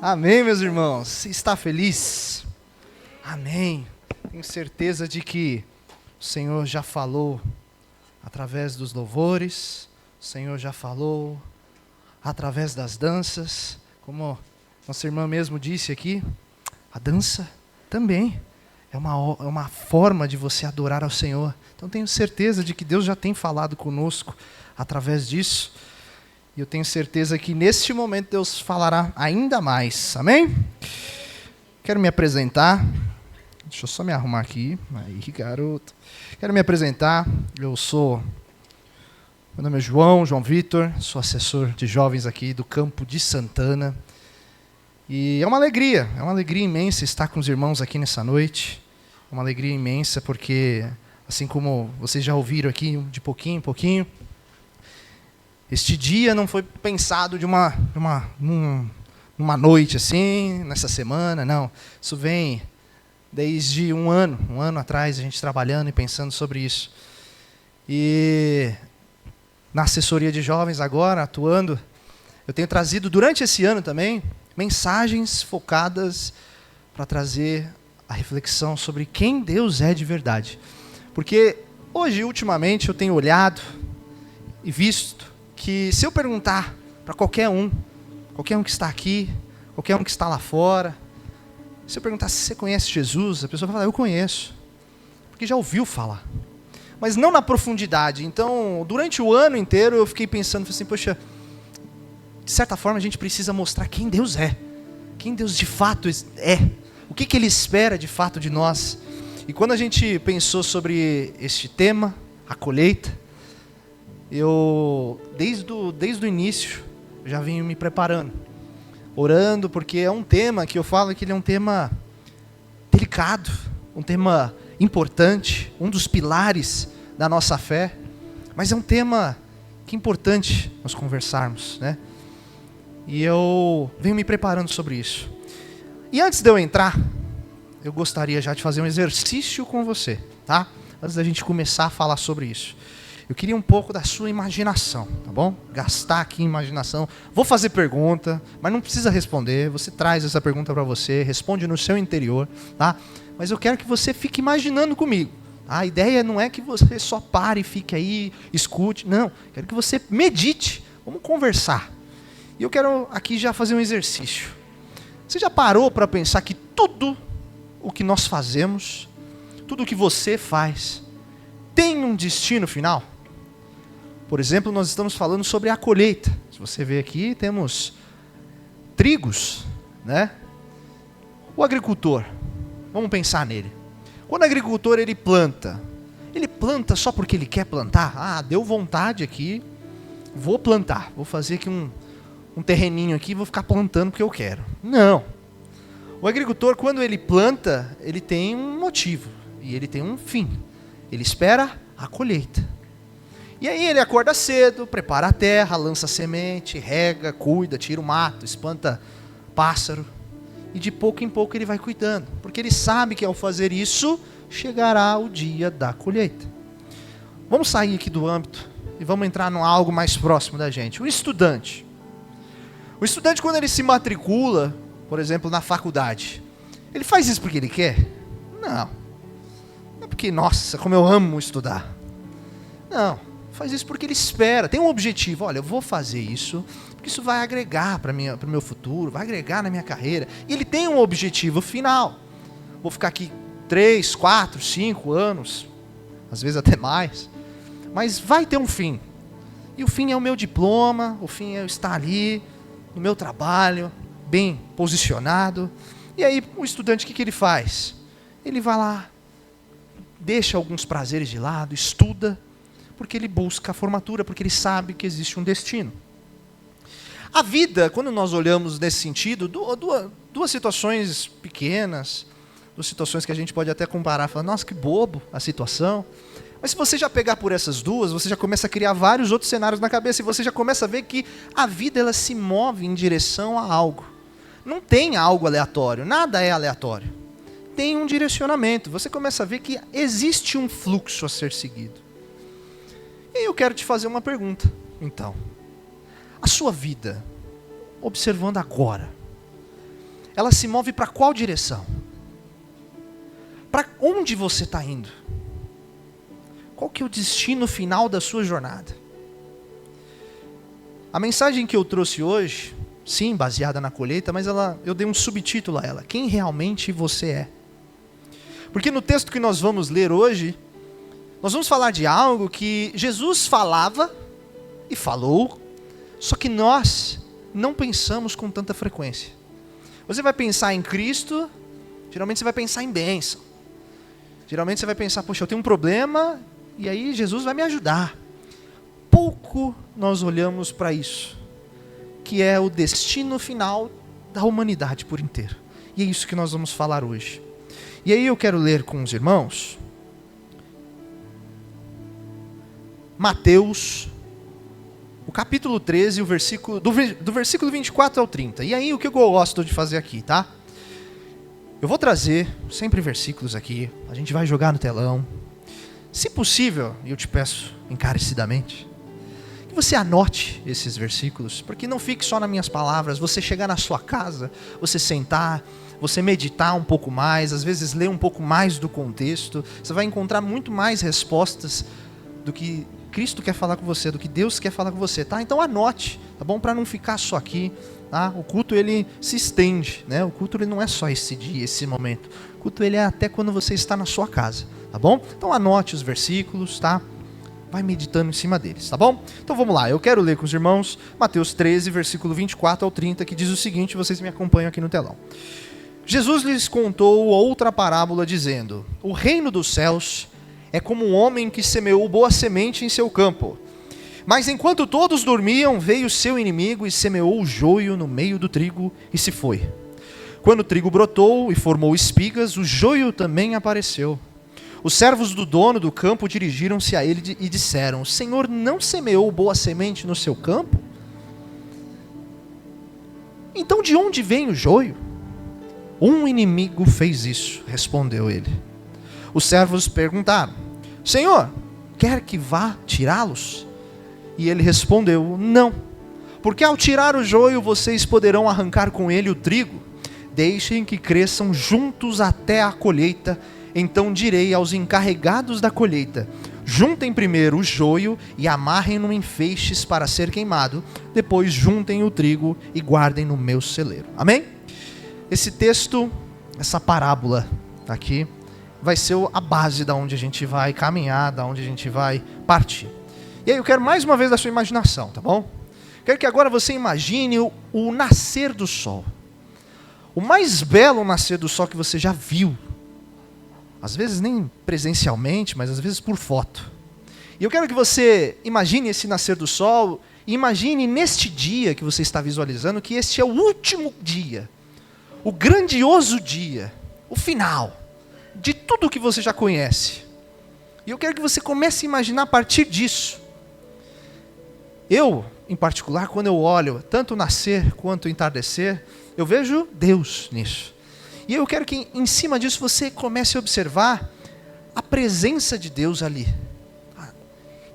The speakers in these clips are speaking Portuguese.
Amém, meus irmãos. Você está feliz? Amém. Tenho certeza de que o Senhor já falou através dos louvores, o Senhor já falou através das danças, como nossa irmã mesmo disse aqui, a dança também é uma forma de você adorar ao Senhor. Então tenho certeza de que Deus já tem falado conosco através disso. E eu tenho certeza que neste momento Deus falará ainda mais. Amém? Quero me apresentar. Deixa eu só me arrumar aqui. Aí, garoto. Quero me apresentar. Meu nome é João Vitor. Sou assessor de jovens aqui do Campo de Santana. E é uma alegria imensa estar com os irmãos aqui nessa noite. É uma alegria imensa porque, assim como vocês já ouviram aqui de pouquinho em pouquinho, este dia não foi pensado numa noite assim, nessa semana, não. Isso vem desde um ano atrás, a gente trabalhando e pensando sobre isso. E na assessoria de jovens agora, atuando, eu tenho trazido durante esse ano também mensagens focadas para trazer a reflexão sobre quem Deus é de verdade. Porque hoje, ultimamente, eu tenho olhado e visto que se eu perguntar para qualquer um que está aqui, qualquer um que está lá fora, se eu perguntar se você conhece Jesus, a pessoa vai falar, eu conheço, porque já ouviu falar, mas não na profundidade. Então, durante o ano inteiro eu fiquei pensando assim, poxa, de certa forma a gente precisa mostrar quem Deus é, quem Deus de fato é, o que Ele espera de fato de nós. E quando a gente pensou sobre este tema, a colheita, eu, desde o início, já venho me preparando, orando, porque é um tema que eu falo que ele é um tema delicado, um tema importante, um dos pilares da nossa fé, mas é um tema que é importante nós conversarmos, né? E eu venho me preparando sobre isso. E antes de eu entrar, eu gostaria já de fazer um exercício com você, tá? Antes da gente começar a falar sobre isso. Eu queria um pouco da sua imaginação, tá bom? Gastar aqui imaginação. Vou fazer pergunta, mas não precisa responder. Você traz essa pergunta para você, responde no seu interior, tá? Mas eu quero que você fique imaginando comigo. Tá? A ideia não é que você só pare e fique aí, escute. Não, quero que você medite. Vamos conversar. E eu quero aqui já fazer um exercício. Você já parou para pensar que tudo o que nós fazemos, tudo o que você faz, tem um destino final? Por exemplo, nós estamos falando sobre a colheita. Se você ver aqui, temos trigos, né? O agricultor, vamos pensar nele. Quando o agricultor ele planta só porque ele quer plantar? Ah, deu vontade aqui, vou plantar, vou fazer aqui um terreninho aqui, vou ficar plantando porque eu quero. Não. O agricultor, quando ele planta, ele tem um motivo e ele tem um fim. Ele espera a colheita. E aí ele acorda cedo, prepara a terra, lança a semente, rega, cuida, tira o mato, espanta pássaro. E de pouco em pouco ele vai cuidando, porque ele sabe que ao fazer isso, chegará o dia da colheita. Vamos sair aqui do âmbito e vamos entrar em algo mais próximo da gente. O estudante. O estudante, quando ele se matricula, por exemplo, na faculdade, ele faz isso porque ele quer? Não. Não é porque, nossa, como eu amo estudar. Não. Faz isso porque ele espera, tem um objetivo. Olha, eu vou fazer isso, porque isso vai agregar para o meu futuro, vai agregar na minha carreira. E ele tem um objetivo final. Vou ficar aqui 3, 4, 5 anos, às vezes até mais. Mas vai ter um fim. E o fim é o meu diploma, o fim é eu estar ali, no meu trabalho, bem posicionado. E aí o estudante, o que ele faz? Ele vai lá, deixa alguns prazeres de lado, estuda, porque ele busca a formatura, porque ele sabe que existe um destino. A vida, quando nós olhamos nesse sentido, duas situações pequenas, duas situações que a gente pode até comparar, falar, nossa, que bobo a situação. Mas se você já pegar por essas duas, você já começa a criar vários outros cenários na cabeça, e você já começa a ver que a vida ela se move em direção a algo. Não tem algo aleatório, nada é aleatório. Tem um direcionamento, você começa a ver que existe um fluxo a ser seguido. E eu quero te fazer uma pergunta, então. A sua vida, observando agora, ela se move para qual direção? Para onde você está indo? Qual que é o destino final da sua jornada? A mensagem que eu trouxe hoje, sim, baseada na colheita, mas eu dei um subtítulo a ela: quem realmente você é? Porque no texto que nós vamos ler hoje, nós vamos falar de algo que Jesus falava e falou, só que nós não pensamos com tanta frequência. Você vai pensar em Cristo, geralmente você vai pensar em bênção. Geralmente você vai pensar, poxa, eu tenho um problema, e aí Jesus vai me ajudar. Pouco nós olhamos para isso, que é o destino final da humanidade por inteiro. E é isso que nós vamos falar hoje. E aí eu quero ler com os irmãos Mateus, o capítulo 13, o versículo, do versículo 24 ao 30. E aí o que eu gosto de fazer aqui, tá? Eu vou trazer sempre versículos aqui, a gente vai jogar no telão. Se possível, e eu te peço encarecidamente, que você anote esses versículos, porque não fique só nas minhas palavras. Você chegar na sua casa, você sentar, você meditar um pouco mais, às vezes ler um pouco mais do contexto, você vai encontrar muito mais respostas do que Cristo quer falar com você, do que Deus quer falar com você, tá? Então anote, tá bom? Para não ficar só aqui, tá? O culto, ele se estende, né? O culto, ele não é só esse dia, esse momento. O culto, ele é até quando você está na sua casa, tá bom? Então anote os versículos, tá? Vai meditando em cima deles, tá bom? Então vamos lá, eu quero ler com os irmãos Mateus 13, versículo 24 ao 30, que diz o seguinte, vocês me acompanham aqui no telão. Jesus lhes contou outra parábola dizendo: o reino dos céus é como um homem que semeou boa semente em seu campo. Mas enquanto todos dormiam, veio seu inimigo e semeou o joio no meio do trigo e se foi. Quando o trigo brotou e formou espigas, o joio também apareceu. Os servos do dono do campo dirigiram-se a ele e disseram: o Senhor não semeou boa semente no seu campo? Então de onde vem o joio? Um inimigo fez isso, respondeu ele. Os servos perguntaram: Senhor, quer que vá tirá-los? E ele respondeu: não, porque ao tirar o joio vocês poderão arrancar com ele o trigo. Deixem que cresçam juntos até a colheita. Então direi aos encarregados da colheita: juntem primeiro o joio e amarrem-no em feixes para ser queimado. Depois juntem o trigo e guardem no meu celeiro. Amém? Esse texto, essa parábola aqui, vai ser a base da onde a gente vai caminhar, da onde a gente vai partir. E aí eu quero mais uma vez da sua imaginação, tá bom? Quero que agora você imagine o nascer do sol. O mais belo nascer do sol que você já viu. Às vezes nem presencialmente, mas às vezes por foto. E eu quero que você imagine esse nascer do sol, e imagine neste dia que você está visualizando, que este é o último dia, o grandioso dia, o final de tudo que você já conhece. E eu quero que você comece a imaginar a partir disso. Eu, em particular, quando eu olho tanto o nascer quanto o entardecer, eu vejo Deus nisso. E eu quero que em cima disso você comece a observar a presença de Deus ali.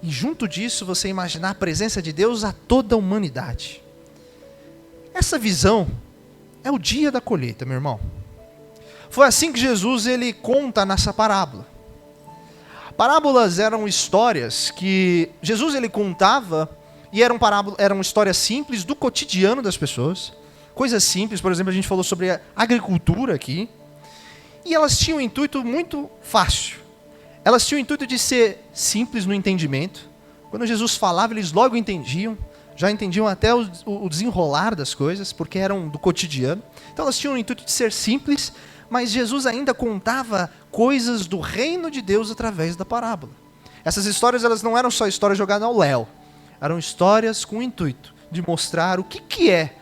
E junto disso você imaginar a presença de Deus a toda a humanidade. Essa visão é o dia da colheita, meu irmão. Foi assim que Jesus ele conta nessa parábola. Parábolas eram histórias que Jesus ele contava e eram histórias simples do cotidiano das pessoas. Coisas simples, por exemplo, a gente falou sobre a agricultura aqui. E elas tinham um intuito muito fácil. Elas tinham o intuito de ser simples no entendimento. Quando Jesus falava, eles logo entendiam. Já entendiam até o desenrolar das coisas, porque eram do cotidiano. Então elas tinham o intuito de ser simples, mas Jesus ainda contava coisas do reino de Deus através da parábola. Essas histórias elas não eram só histórias jogadas ao léu. Eram histórias com o intuito de mostrar o que é,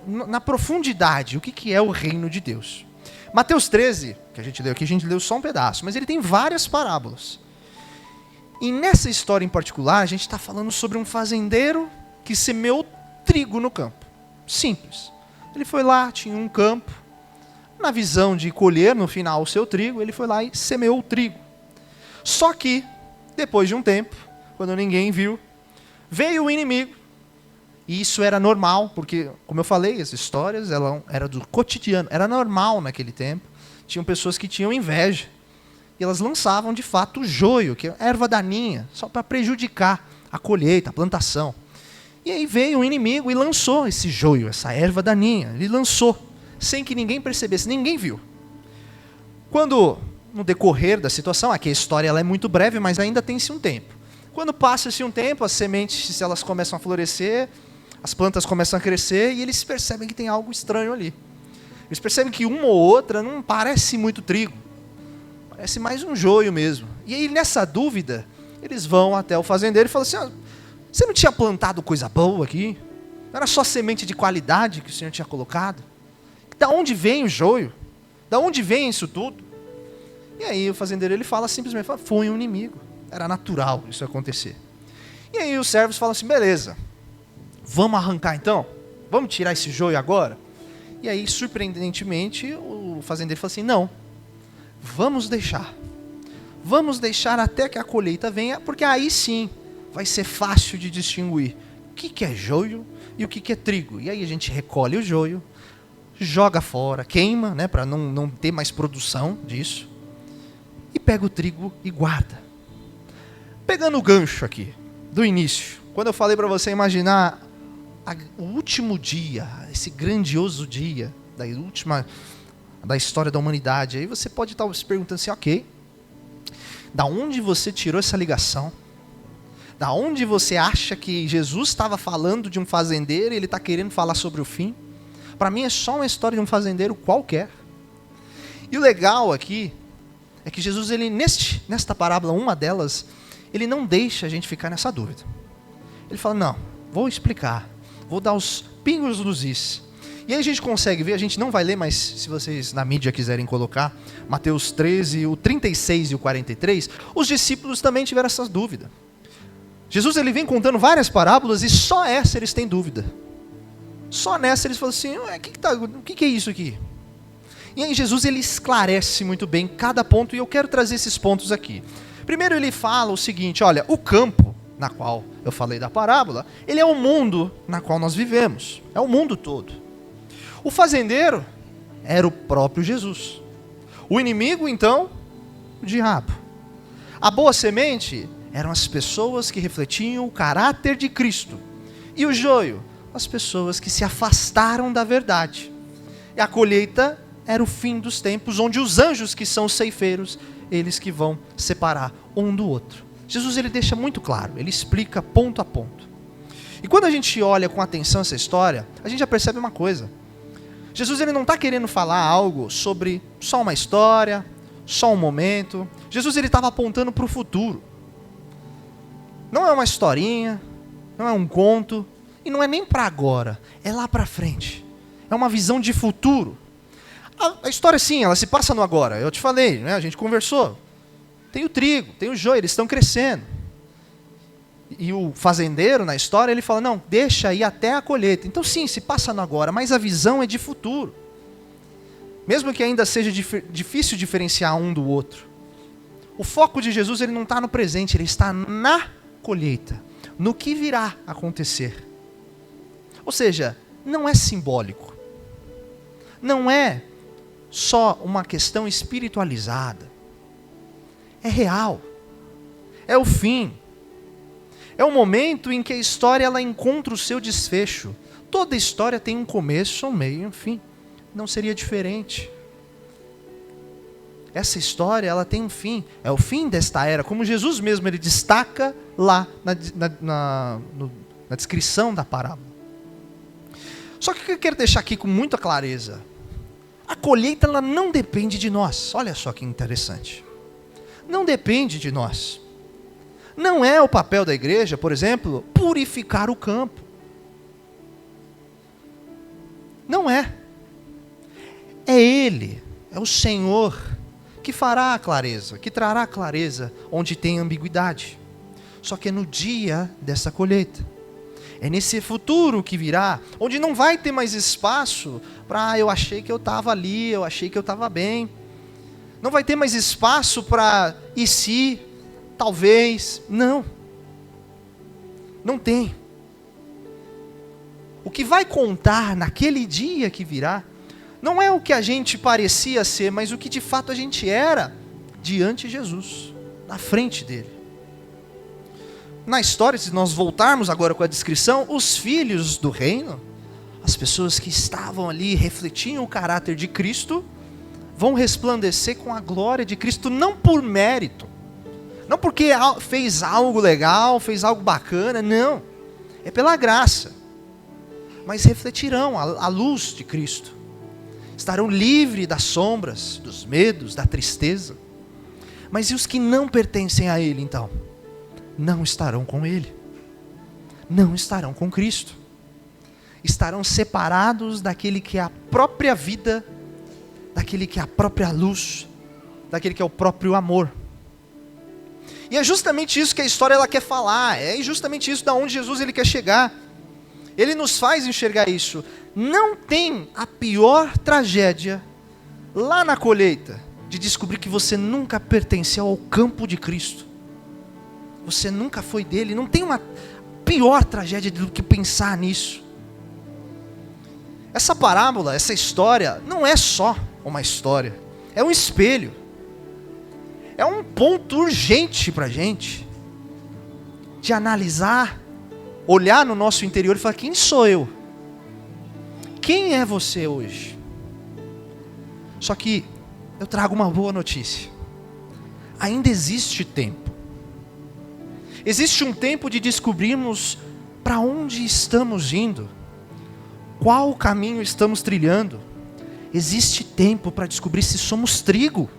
na profundidade, o que é o reino de Deus. Mateus 13, que a gente leu aqui, a gente leu só um pedaço, mas ele tem várias parábolas. E nessa história em particular, a gente está falando sobre um fazendeiro que semeou trigo no campo. Simples. Ele foi lá, tinha um campo, na visão de colher no final o seu trigo, ele foi lá e semeou o trigo. Só que, depois de um tempo, quando ninguém viu, veio o inimigo E isso era normal, porque, como eu falei, as histórias eram do cotidiano, era normal naquele tempo. Tinham pessoas que tinham inveja. E elas lançavam, de fato, o joio, que é erva daninha, só para prejudicar a colheita, a plantação. E aí veio um inimigo e lançou esse joio, essa erva daninha. Ele lançou, sem que ninguém percebesse, ninguém viu. Quando, no decorrer da situação, aqui a história ela é muito breve, mas ainda tem-se um tempo. Quando passa-se um tempo, as sementes, se elas começam a florescer, as plantas começam a crescer e eles percebem que tem algo estranho ali. Eles percebem que uma ou outra não parece muito trigo. Parece mais um joio mesmo. E aí, nessa dúvida, eles vão até o fazendeiro e falam assim, você não tinha plantado coisa boa aqui? Não era só semente de qualidade que o senhor tinha colocado? Da onde vem o joio? Da onde vem isso tudo? E aí o fazendeiro ele fala simplesmente, foi um inimigo. Era natural isso acontecer. E aí os servos falam assim, beleza, vamos arrancar então? Vamos tirar esse joio agora? E aí, surpreendentemente, o fazendeiro fala assim, não, vamos deixar. Vamos deixar até que a colheita venha, porque aí sim vai ser fácil de distinguir o que é joio e o que é trigo. E aí a gente recolhe o joio, joga fora, queima, né, para não ter mais produção disso, e pega o trigo e guarda. Pegando o gancho aqui, do início, quando eu falei para você imaginar o último dia, esse grandioso dia da história da humanidade, aí você pode estar se perguntando assim, ok, da onde você tirou essa ligação? Da onde você acha que Jesus estava falando de um fazendeiro e ele está querendo falar sobre o fim? Para mim é só uma história de um fazendeiro qualquer. E o legal aqui é que Jesus, ele nesta parábola, uma delas, ele não deixa a gente ficar nessa dúvida. Ele fala, não, vou explicar, vou dar os pingos nos is. E aí a gente consegue ver, a gente não vai ler, mas se vocês na mídia quiserem colocar, Mateus 13, o 36 e o 43, os discípulos também tiveram essa dúvida. Jesus ele vem contando várias parábolas e só essa eles têm dúvida. Só nessa eles falam assim, o que é isso aqui? E aí Jesus ele esclarece muito bem cada ponto e eu quero trazer esses pontos aqui. Primeiro ele fala o seguinte, olha, o campo na qual eu falei da parábola, ele é o mundo na qual nós vivemos, é o mundo todo. O fazendeiro era o próprio Jesus. O inimigo, então, o diabo. A boa semente eram as pessoas que refletiam o caráter de Cristo. E o joio, as pessoas que se afastaram da verdade. E a colheita era o fim dos tempos, onde os anjos que são os ceifeiros, eles que vão separar um do outro. Jesus ele deixa muito claro, ele explica ponto a ponto. E quando a gente olha com atenção essa história, a gente já percebe uma coisa. Jesus ele não está querendo falar algo sobre só uma história, só um momento. Jesus ele estava apontando para o futuro. Não é uma historinha, não é um conto, e não é nem para agora, é lá para frente. É uma visão de futuro. A história sim, ela se passa no agora. Eu te falei, né? A gente conversou. Tem o trigo, tem o joio, eles estão crescendo. E o fazendeiro, na história, ele fala, não, deixa ir até a colheita. Então sim, se passa no agora, mas a visão é de futuro. Mesmo que ainda seja difícil diferenciar um do outro. O foco de Jesus ele não está no presente, ele está na colheita, no que virá acontecer. Ou seja, não é simbólico. Não é só uma questão espiritualizada. É real. É o fim. É o momento em que a história ela encontra o seu desfecho. Toda história tem um começo, um meio e um fim. Não seria diferente. Essa história ela tem um fim. É o fim desta era. Como Jesus mesmo ele destaca lá na descrição da parábola. Só que o que eu quero deixar aqui com muita clareza. A colheita ela não depende de nós. Olha só que interessante. Não depende de nós. Não é o papel da igreja, por exemplo, purificar o campo. Não é. É Ele, é o Senhor, que fará a clareza, que trará a clareza onde tem ambiguidade. Só que é no dia dessa colheita. É nesse futuro que virá, onde não vai ter mais espaço para eu achei que eu estava ali, eu achei que eu estava bem. Não vai ter mais espaço para e se, talvez, não. Não tem. O que vai contar naquele dia que virá, não é o que a gente parecia ser, mas o que de fato a gente era diante de Jesus, na frente dele. Na história, se nós voltarmos agora com a descrição, os filhos do reino, as pessoas que estavam ali, refletiam o caráter de Cristo, vão resplandecer com a glória de Cristo, não por mérito, não porque fez algo legal, fez algo bacana, não, é pela graça, mas refletirão a luz de Cristo, estarão livres das sombras, dos medos, da tristeza. Mas e os que não pertencem a Ele, então? Não estarão com Ele, não estarão com Cristo, estarão separados daquele que é a própria vida, daquele que é a própria luz, daquele que é o próprio amor. E é justamente isso que a história ela quer falar, é justamente isso da onde Jesus ele quer chegar. Ele nos faz enxergar isso. Não tem a pior tragédia lá na colheita de descobrir que você nunca pertenceu ao campo de Cristo. Você nunca foi dele. Não tem uma pior tragédia do que pensar nisso. Essa parábola, essa história, não é só uma história. É um espelho. É um ponto urgente para a gente. De analisar, olhar no nosso interior e falar, quem sou eu? Quem é você hoje? Só que eu trago uma boa notícia. Ainda existe tempo. Existe um tempo de descobrirmos para onde estamos indo. Qual caminho estamos trilhando. Existe tempo para descobrir se somos trigo.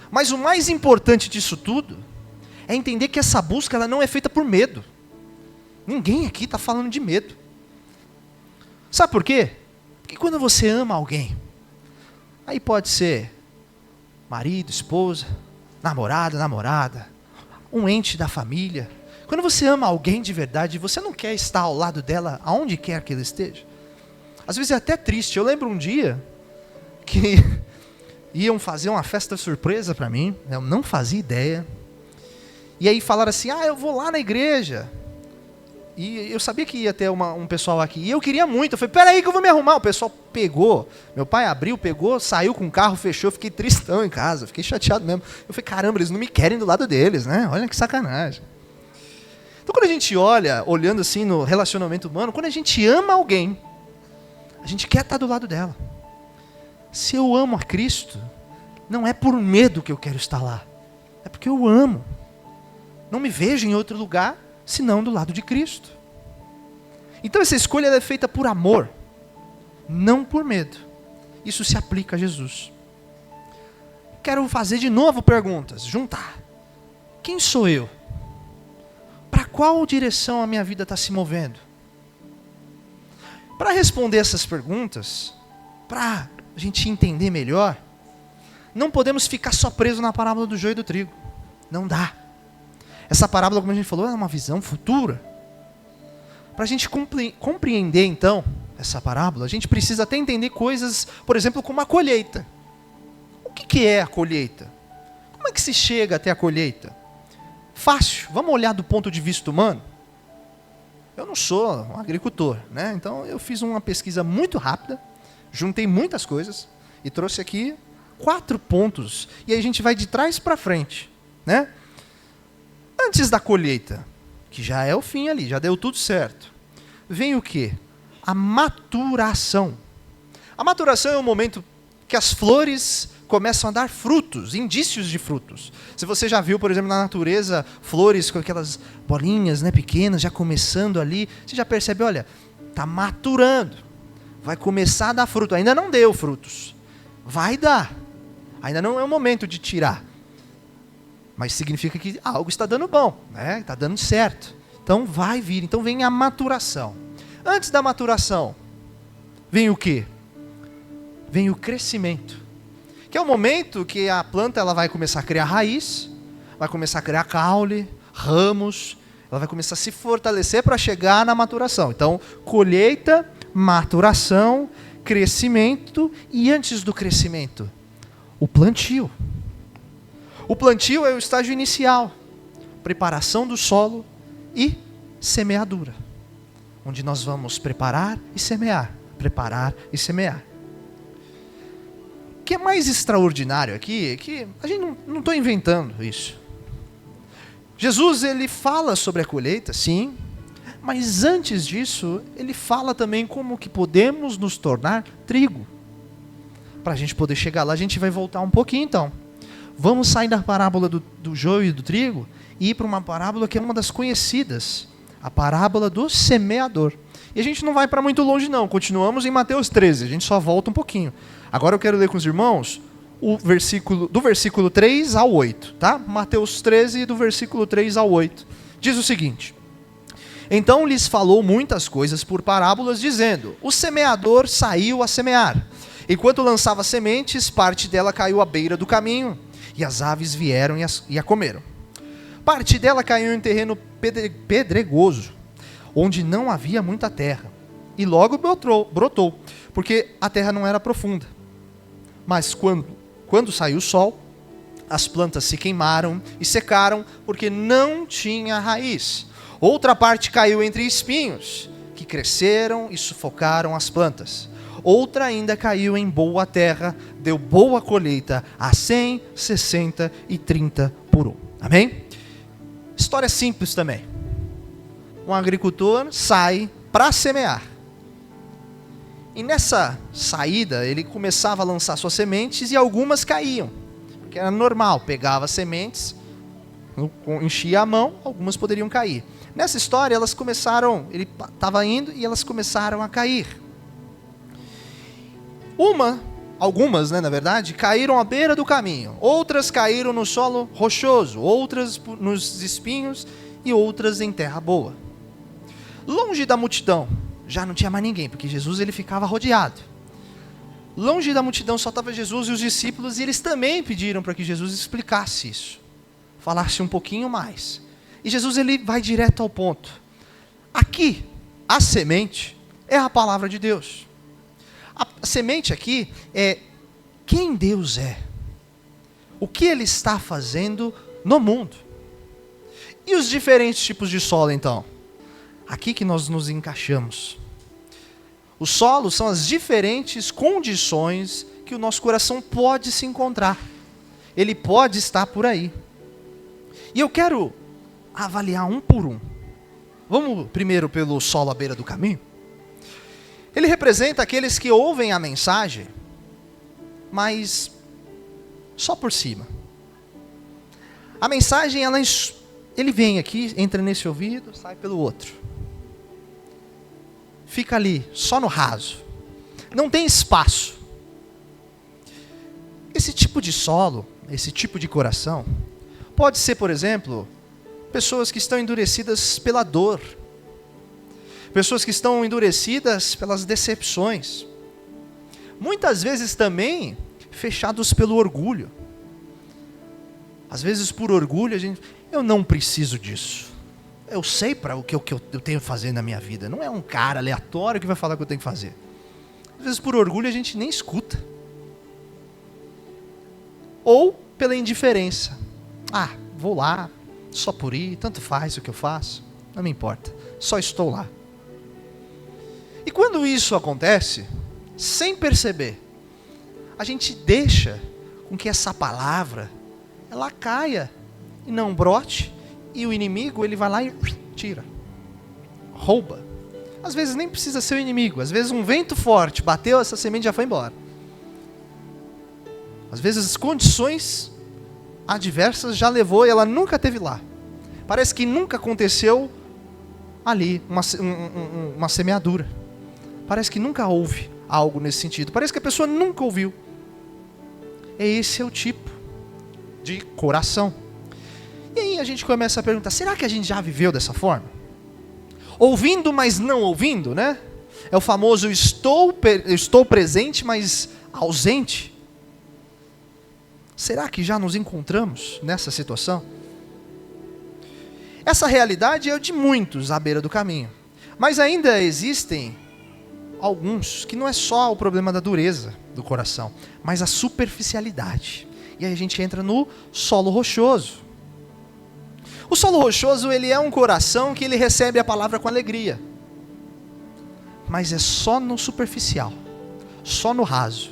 Mas o mais importante disso tudo é entender que essa busca ela não é feita por medo. Ninguém aqui está falando de medo. Sabe por quê? Porque quando você ama alguém, aí pode ser marido, esposa, namorada, um ente da família. Quando você ama alguém de verdade, você não quer estar ao lado dela, aonde quer que ela esteja. Às vezes é até triste. Eu lembro um dia que iam fazer uma festa surpresa para mim, eu não fazia ideia. E aí falaram assim, eu vou lá na igreja. E eu sabia que ia ter um pessoal aqui. E eu queria muito. Eu falei, peraí que eu vou me arrumar. O pessoal pegou. Meu pai abriu, pegou, saiu com o carro, fechou. Fiquei tristão em casa. Fiquei chateado mesmo. Eu falei, caramba, eles não me querem do lado deles, né? Olha que sacanagem. Então quando a gente olhando assim no relacionamento humano, quando a gente ama alguém, a gente quer estar do lado dela. Se eu amo a Cristo, não é por medo que eu quero estar lá. É porque eu amo. Não me vejo em outro lugar senão do lado de Cristo. Então essa escolha é feita por amor, não por medo. Isso se aplica a Jesus. Quero fazer de novo perguntas, juntar. Quem sou eu? Para qual direção a minha vida está se movendo? Para responder essas perguntas, para a gente entender melhor, não podemos ficar só presos na parábola do joio e do trigo. Não dá. Essa parábola, como a gente falou, é uma visão futura. Para a gente compreender, então, essa parábola, a gente precisa até entender coisas, por exemplo, como a colheita. O que é a colheita? Como é que se chega até a colheita? Fácil. Vamos olhar do ponto de vista humano? Eu não sou um agricultor, né? Então eu fiz uma pesquisa muito rápida, juntei muitas coisas e trouxe aqui 4 pontos. E aí a gente vai de trás para frente, né? Antes da colheita, que já é o fim ali, já deu tudo certo, vem o quê? A maturação. A maturação é o momento que as flores começam a dar frutos, indícios de frutos. Se você já viu, por exemplo, na natureza, flores com aquelas bolinhas, né, pequenas, já começando ali, você já percebe, olha, está maturando, vai começar a dar fruto. Ainda não deu frutos, vai dar. Ainda não é o momento de tirar. Mas significa que algo está dando bom, né? Está dando certo. Então vai vir. Então vem a maturação. Antes da maturação, vem o quê? Vem o crescimento. Que é o momento que a planta ela vai começar a criar raiz, vai começar a criar caule, ramos, ela vai começar a se fortalecer para chegar na maturação. Então, colheita, maturação, crescimento e antes do crescimento, o plantio. O plantio é o estágio inicial, preparação do solo e semeadura. onde nós vamos preparar e semear, preparar e semear. O que é mais extraordinário aqui é que a gente não está inventando isso. Jesus, ele fala sobre a colheita, sim, mas antes disso, ele fala também como que podemos nos tornar trigo. Para a gente poder chegar lá, a gente vai voltar um pouquinho então. Vamos sair da parábola do joio e do trigo e ir para uma parábola que é uma das conhecidas, a parábola do semeador. E a gente não vai para muito longe não, continuamos em Mateus 13, a gente só volta um pouquinho. Agora eu quero ler com os irmãos do versículo 3 ao 8, tá? Mateus 13, do versículo 3 ao 8. Diz o seguinte: Então lhes falou muitas coisas por parábolas, dizendo: O semeador saiu a semear. Enquanto lançava sementes, parte dela caiu à beira do caminho, e as aves vieram e a comeram. Parte dela caiu em terreno pedregoso, onde não havia muita terra, e logo brotou, porque a terra não era profunda. Mas quando saiu o sol, as plantas se queimaram e secaram, porque não tinha raiz. Outra parte caiu entre espinhos, que cresceram e sufocaram as plantas. Outra ainda caiu em boa terra, deu boa colheita a 100, 60 e 30 por um. Amém? História simples também. Um agricultor sai para semear. E nessa saída, ele começava a lançar suas sementes e algumas caíam. Porque era normal, pegava as sementes, enchia a mão, algumas poderiam cair. Nessa história, ele estava indo e elas começaram a cair. Algumas, na verdade, caíram à beira do caminho. Outras caíram no solo rochoso, outras nos espinhos e outras em terra boa. Longe da multidão, já não tinha mais ninguém, porque Jesus ele ficava rodeado. Longe da multidão só estava Jesus e os discípulos, e eles também pediram para que Jesus explicasse isso, falasse um pouquinho mais. E Jesus ele vai direto ao ponto. Aqui, a semente é a palavra de Deus. A semente aqui é quem Deus é. O que Ele está fazendo no mundo. E os diferentes tipos de solo, então? Aqui que nós nos encaixamos. Os solos são as diferentes condições que o nosso coração pode se encontrar. Ele pode estar por aí. E eu quero avaliar um por um. Vamos primeiro pelo solo à beira do caminho? Ele representa aqueles que ouvem a mensagem, mas só por cima. A mensagem, ele vem aqui, entra nesse ouvido, sai pelo outro. Fica ali, só no raso. Não tem espaço. Esse tipo de solo, esse tipo de coração, pode ser, por exemplo, pessoas que estão endurecidas pela dor. Pessoas que estão endurecidas pelas decepções. Muitas vezes também fechados pelo orgulho. Às vezes por orgulho eu não preciso disso. Eu sei para o que eu tenho que fazer na minha vida. Não é um cara aleatório que vai falar o que eu tenho que fazer. Às vezes por orgulho a gente nem escuta. Ou pela indiferença. Vou lá, só por ir, tanto faz o que eu faço. Não me importa, só estou lá. E quando isso acontece, sem perceber, a gente deixa com que essa palavra, ela caia e não brote, e o inimigo ele vai lá e tira, rouba. Às vezes nem precisa ser o inimigo, às vezes um vento forte bateu, essa semente já foi embora. Às vezes as condições adversas já levou e ela nunca esteve lá. Parece que nunca aconteceu ali uma semeadura. Parece que nunca houve algo nesse sentido. Parece que a pessoa nunca ouviu. Esse é o tipo de coração. E aí a gente começa a perguntar, será que a gente já viveu dessa forma? Ouvindo, mas não ouvindo, né? É o famoso estou presente, mas ausente. Será que já nos encontramos nessa situação? Essa realidade é de muitos à beira do caminho. Mas ainda existem alguns que não é só o problema da dureza do coração, mas a superficialidade. E aí a gente entra no solo rochoso. O solo rochoso, ele é um coração que ele recebe a palavra com alegria. mas é só no superficial, só no raso.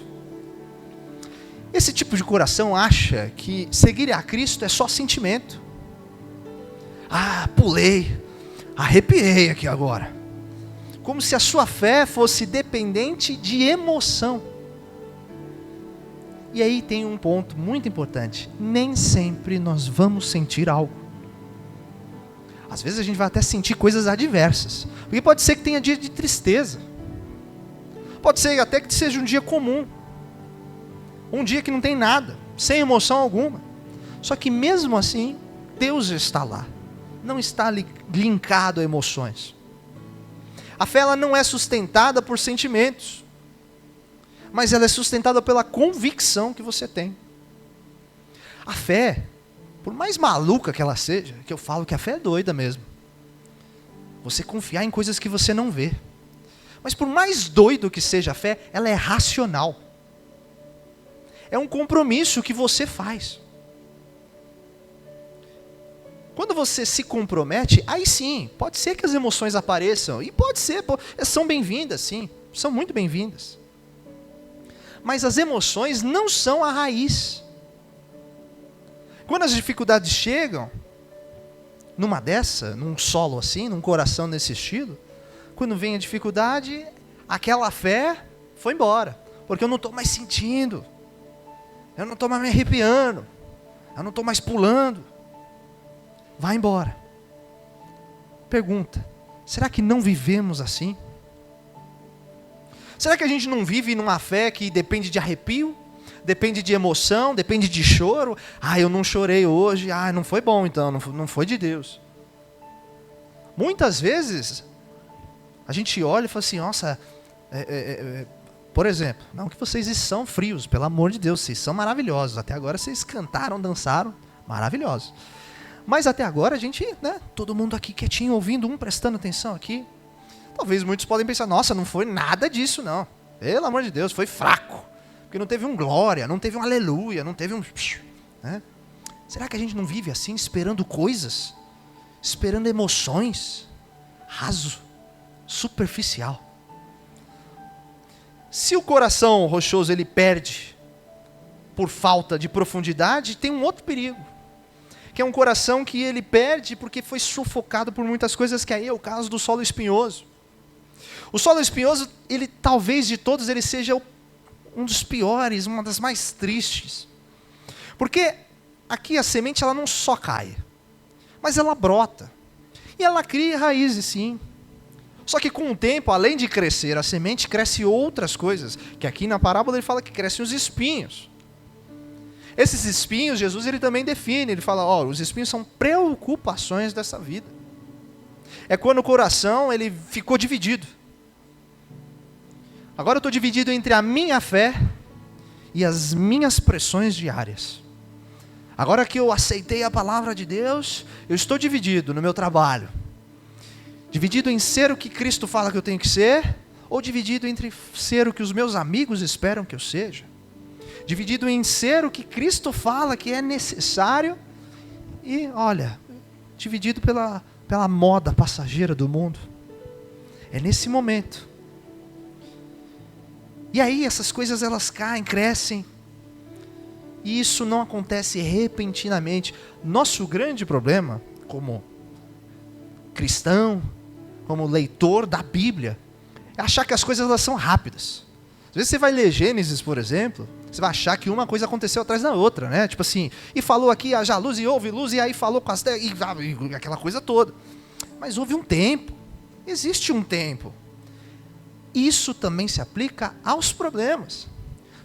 Esse tipo de coração acha que seguir a Cristo é só sentimento. Ah, pulei, arrepiei aqui agora. Como se a sua fé fosse dependente de emoção. E aí tem um ponto muito importante. Nem sempre nós vamos sentir algo. Às vezes a gente vai até sentir coisas adversas. Porque pode ser que tenha dia de tristeza. Pode ser até que seja um dia comum. Um dia que não tem nada, sem emoção alguma. Só que mesmo assim, Deus está lá. Não está linkado a emoções. A fé ela não é sustentada por sentimentos, mas ela é sustentada pela convicção que você tem. A fé, por mais maluca que ela seja, que eu falo que a fé é doida mesmo. Você confiar em coisas que você não vê. Mas por mais doido que seja a fé, ela é racional. É um compromisso que você faz. Quando você se compromete, aí sim, pode ser que as emoções apareçam, e pode ser, são bem-vindas sim, são muito bem-vindas. Mas as emoções não são a raiz. Quando as dificuldades chegam, num solo assim, num coração nesse estilo, quando vem a dificuldade, aquela fé foi embora, porque eu não estou mais sentindo, eu não estou mais me arrepiando, eu não estou mais pulando. Vai embora. Pergunta: será que não vivemos assim? Será que a gente não vive numa fé que depende de arrepio? Depende de emoção? Depende de choro? Ah, eu não chorei hoje. Ah, não foi bom então, não foi de Deus. Muitas vezes, a gente olha e fala assim, nossa, por exemplo, não que vocês são frios, pelo amor de Deus, vocês são maravilhosos. Até agora vocês cantaram, dançaram, maravilhosos. Mas até agora a gente, todo mundo aqui quietinho, ouvindo prestando atenção aqui. Talvez muitos podem pensar, nossa, não foi nada disso não. Pelo amor de Deus, foi fraco. Porque não teve um glória, não teve um aleluia, não teve um... Né? Será que a gente não vive assim, esperando coisas? Esperando emoções? Raso, superficial. Se o coração rochoso ele perde por falta de profundidade, tem um outro perigo. Que é um coração que ele perde porque foi sufocado por muitas coisas, que aí é o caso do solo espinhoso. O solo espinhoso, ele talvez de todos, ele seja um dos piores, uma das mais tristes. Porque aqui a semente ela não só cai, mas ela brota. E ela cria raízes, sim. Só que com o tempo, além de crescer a semente, cresce outras coisas. Que aqui na parábola ele fala que crescem os espinhos. Esses espinhos, Jesus ele também define, ele fala, os espinhos são preocupações dessa vida. É quando o coração ele ficou dividido. Agora eu estou dividido entre a minha fé e as minhas pressões diárias. Agora que eu aceitei a palavra de Deus, eu estou dividido no meu trabalho. Dividido em ser o que Cristo fala que eu tenho que ser, ou dividido entre ser o que os meus amigos esperam que eu seja. Dividido em ser o que Cristo fala que é necessário e, dividido pela moda passageira do mundo. É nesse momento. E aí essas coisas elas caem, crescem. E isso não acontece repentinamente. Nosso grande problema, como cristão, como leitor da Bíblia, é achar que as coisas elas são rápidas. Às vezes você vai ler Gênesis, por exemplo, você vai achar que uma coisa aconteceu atrás da outra, né? Tipo assim, e falou aqui, haja luz e houve luz, e aí falou com as terras, e aquela coisa toda. Mas houve um tempo, existe um tempo. Isso também se aplica aos problemas.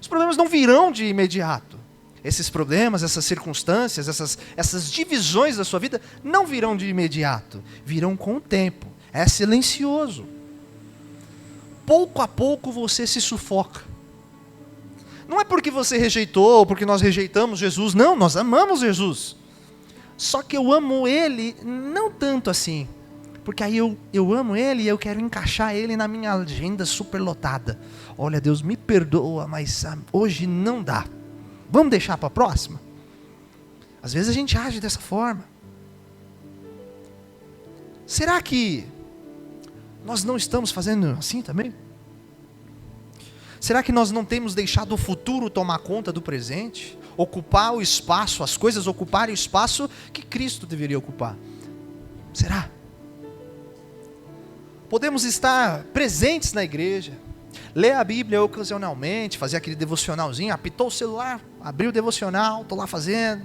Os problemas não virão de imediato. Esses problemas, essas circunstâncias, essas divisões da sua vida não virão de imediato. Virão com o tempo. É silencioso. Pouco a pouco você se sufoca. Não é porque você rejeitou, ou porque nós rejeitamos Jesus. Não, nós amamos Jesus. Só que eu amo Ele não tanto assim. Porque aí eu amo Ele e eu quero encaixar Ele na minha agenda superlotada. Olha, Deus, me perdoa, mas hoje não dá. Vamos deixar para a próxima? Às vezes a gente age dessa forma. Será que Nós não estamos fazendo assim também? Será que nós não temos deixado o futuro tomar conta do presente? Ocupar o espaço, as coisas ocuparem o espaço que Cristo deveria ocupar? Será? Podemos estar presentes na igreja, ler a Bíblia ocasionalmente, fazer aquele devocionalzinho, apitou o celular, abriu o devocional, estou lá fazendo.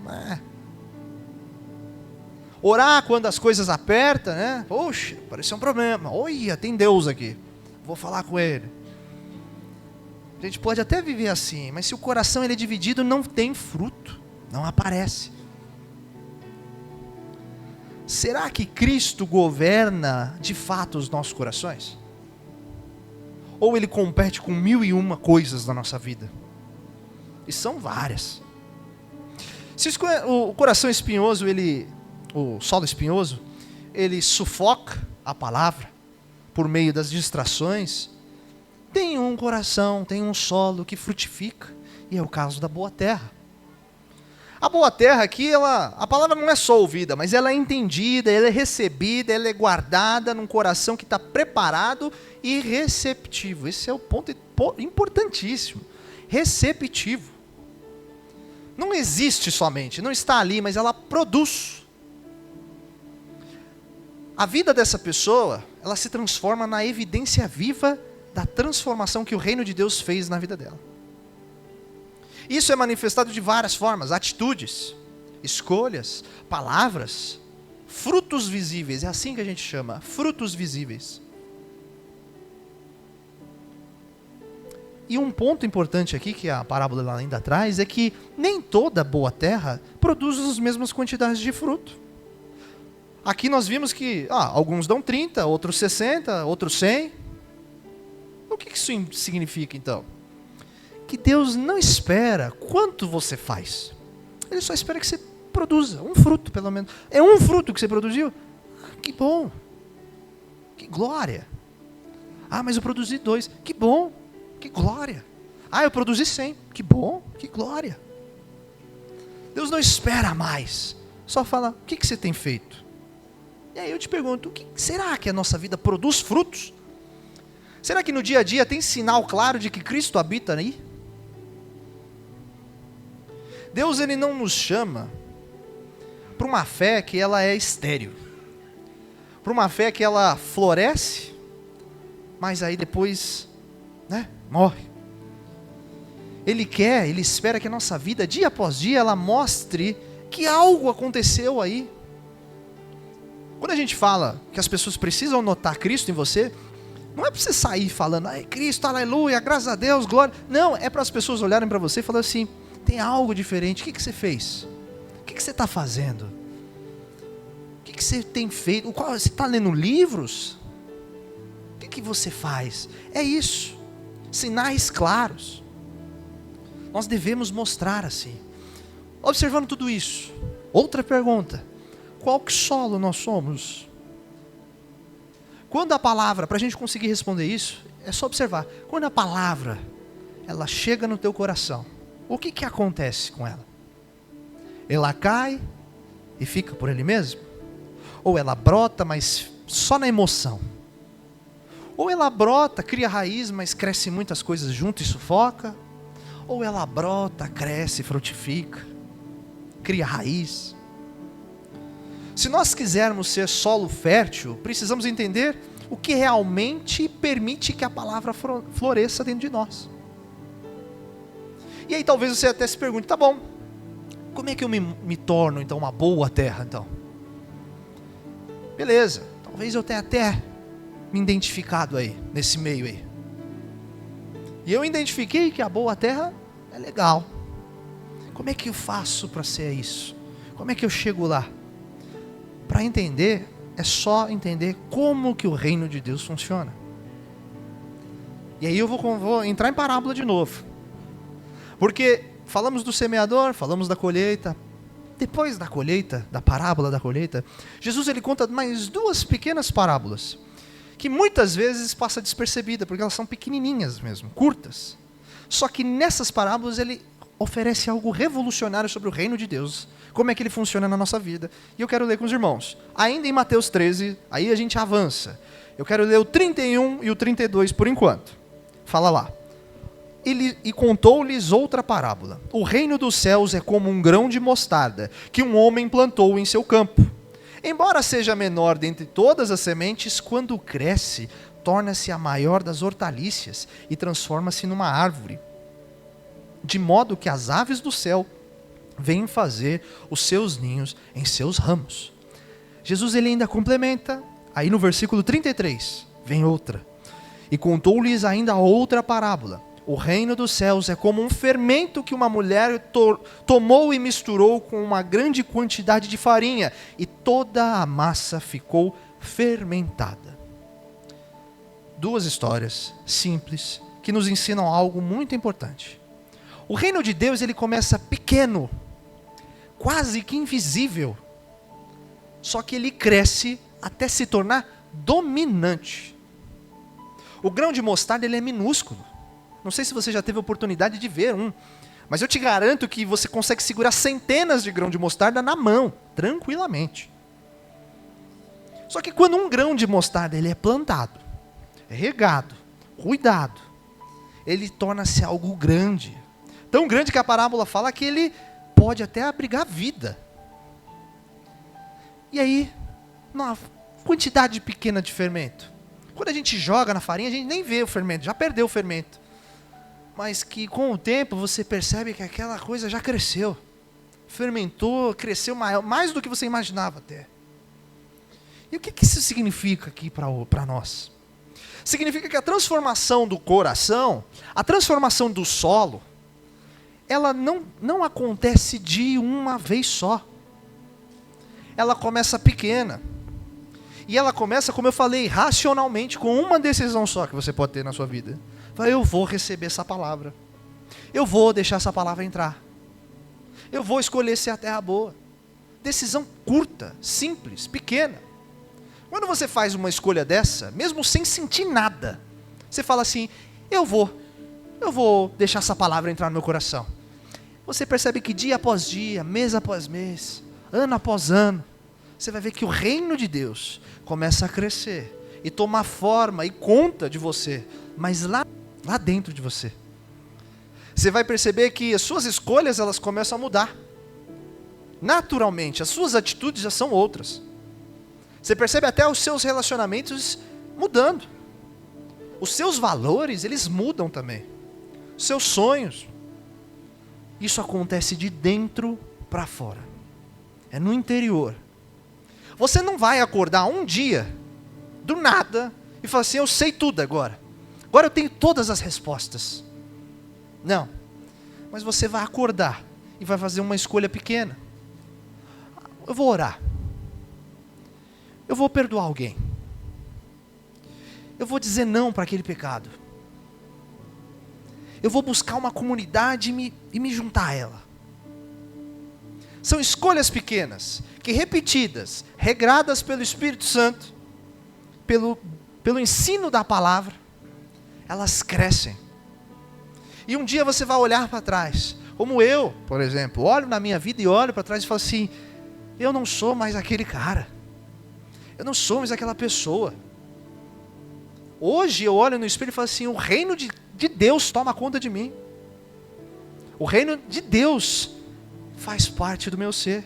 Orar quando as coisas apertam, né? Poxa, pareceu um problema. Olha, tem Deus aqui. Vou falar com Ele. A gente pode até viver assim, mas se o coração ele é dividido, não tem fruto, não aparece. Será que Cristo governa de fato os nossos corações? Ou Ele compete com 1001 coisas na nossa vida? E são várias. Se o coração espinhoso, o solo espinhoso, ele sufoca a palavra por meio das distrações, tem um coração, tem um solo que frutifica, e é o caso da boa terra. A boa terra aqui, a palavra não é só ouvida, mas ela é entendida, ela é recebida, ela é guardada num coração que está preparado e receptivo. Esse é o ponto importantíssimo. Receptivo. Não existe somente, não está ali, mas ela produz. A vida dessa pessoa, ela se transforma na evidência viva da transformação que o reino de Deus fez na vida dela. Isso é manifestado de várias formas: atitudes, escolhas, palavras, frutos visíveis. É assim que a gente chama, frutos visíveis. E um ponto importante aqui, que a parábola ainda traz, é que nem toda boa terra produz as mesmas quantidades de fruto. Aqui nós vimos que alguns dão 30, outros 60, outros 100. O que isso significa então? Que Deus não espera quanto você faz. Ele só espera que você produza um fruto, pelo menos. É um fruto que você produziu? Que bom. Que glória. Mas eu produzi 2. Que bom. Que glória. Eu produzi 100. Que bom. Que glória. Deus não espera mais. Só fala, o que você tem feito? E aí eu te pergunto, será que a nossa vida produz frutos? Será que no dia a dia tem sinal claro de que Cristo habita aí? Deus ele não nos chama para uma fé que ela é estéril, para uma fé que ela floresce, mas aí depois, morre. Ele espera que a nossa vida, dia após dia, ela mostre que algo aconteceu aí. Quando a gente fala que as pessoas precisam notar Cristo em você, não é para você sair falando, Cristo, aleluia, graças a Deus, glória. Não, é para as pessoas olharem para você e falar assim, tem algo diferente. O que você fez? O que você está fazendo? O que você tem feito? Você está lendo livros? O que você faz? É isso. Sinais claros. Nós devemos mostrar assim. Observando tudo isso, outra pergunta. Qual que solo nós somos? Quando a palavra, para a gente conseguir responder isso, é só observar. Quando a palavra, ela chega no teu coração, o que acontece com ela? Ela cai e fica por ele mesmo? Ou ela brota, mas só na emoção? Ou ela brota, cria raiz, mas cresce muitas coisas junto e sufoca? Ou ela brota, cresce, frutifica, cria raiz? Se nós quisermos ser solo fértil, precisamos entender o que realmente permite que a palavra floresça dentro de nós. E aí talvez você até se pergunte, tá bom, como é que eu me torno então uma boa terra então? Beleza, talvez eu tenha até me identificado aí, nesse meio aí. E eu identifiquei que a boa terra é legal. Como é que eu faço para ser isso? Como é que eu chego lá? Para entender, é só entender como que o reino de Deus funciona. E aí eu vou entrar em parábola de novo. Porque falamos do semeador, falamos da colheita. Depois da colheita, da parábola da colheita, Jesus ele conta mais 2 pequenas parábolas, que muitas vezes passa despercebida, porque elas são pequenininhas mesmo, curtas. Só que nessas parábolas ele oferece algo revolucionário sobre o reino de Deus, como é que ele funciona na nossa vida. E eu quero ler com os irmãos. Ainda em Mateus 13, aí a gente avança. Eu quero ler o 31 e o 32 por enquanto. Fala lá. E contou-lhes outra parábola. O reino dos céus é como um grão de mostarda, que um homem plantou em seu campo. Embora seja menor dentre todas as sementes, quando cresce, torna-se a maior das hortaliças e transforma-se numa árvore, de modo que as aves do céu vêm fazer os seus ninhos em seus ramos. Jesus ele ainda complementa, aí no versículo 33, vem outra. E contou-lhes ainda outra parábola. O reino dos céus é como um fermento que uma mulher tomou e misturou com uma grande quantidade de farinha, e toda a massa ficou fermentada. Duas histórias simples que nos ensinam algo muito importante. O reino de Deus ele começa pequeno, quase que invisível, só que ele cresce até se tornar dominante. O grão de mostarda ele é minúsculo. Não sei se você já teve a oportunidade de ver um, mas eu te garanto que você consegue segurar centenas de grãos de mostarda na mão, tranquilamente. Só que quando um grão de mostarda ele é plantado, é regado, cuidado, ele torna-se algo grande. Tão grande que a parábola fala que ele pode até abrigar vida. E aí, uma quantidade pequena de fermento. Quando a gente joga na farinha, a gente nem vê o fermento, já perdeu o fermento. Mas que com o tempo você percebe que aquela coisa já cresceu. Fermentou, cresceu mais do que você imaginava até. E o que isso significa aqui para nós? Significa que a transformação do coração, a transformação do solo, ela não acontece de uma vez só. Ela começa pequena. E ela começa, como eu falei, racionalmente, com uma decisão só que você pode ter na sua vida. Eu vou receber essa palavra. Eu vou deixar essa palavra entrar. Eu vou escolher ser a terra boa. Decisão curta, simples, pequena. Quando você faz uma escolha dessa, mesmo sem sentir nada, você fala assim, eu vou deixar essa palavra entrar no meu coração. Você percebe que dia após dia, mês após mês, ano após ano, você vai ver que o reino de Deus começa a crescer e tomar forma e conta de você, mas lá dentro de você. Você vai perceber que as suas escolhas elas começam a mudar. Naturalmente, as suas atitudes já são outras. Você percebe até os seus relacionamentos mudando. Os seus valores, eles mudam também. Os seus sonhos. Isso acontece de dentro para fora. É no interior. Você não vai acordar um dia, do nada, e falar assim, eu sei tudo agora. Agora eu tenho todas as respostas. Não. Mas você vai acordar e vai fazer uma escolha pequena. Eu vou orar. Eu vou perdoar alguém. Eu vou dizer não para aquele pecado. Eu vou buscar uma comunidade e me juntar a ela. São escolhas pequenas, que repetidas, regradas pelo Espírito Santo, pelo ensino da palavra, elas crescem. E um dia você vai olhar para trás, como eu, por exemplo, olho na minha vida e olho para trás e falo assim, eu não sou mais aquele cara. Eu não sou mais aquela pessoa. Hoje eu olho no espelho e falo assim, o reino de Deus toma conta de mim. O reino de Deus faz parte do meu ser.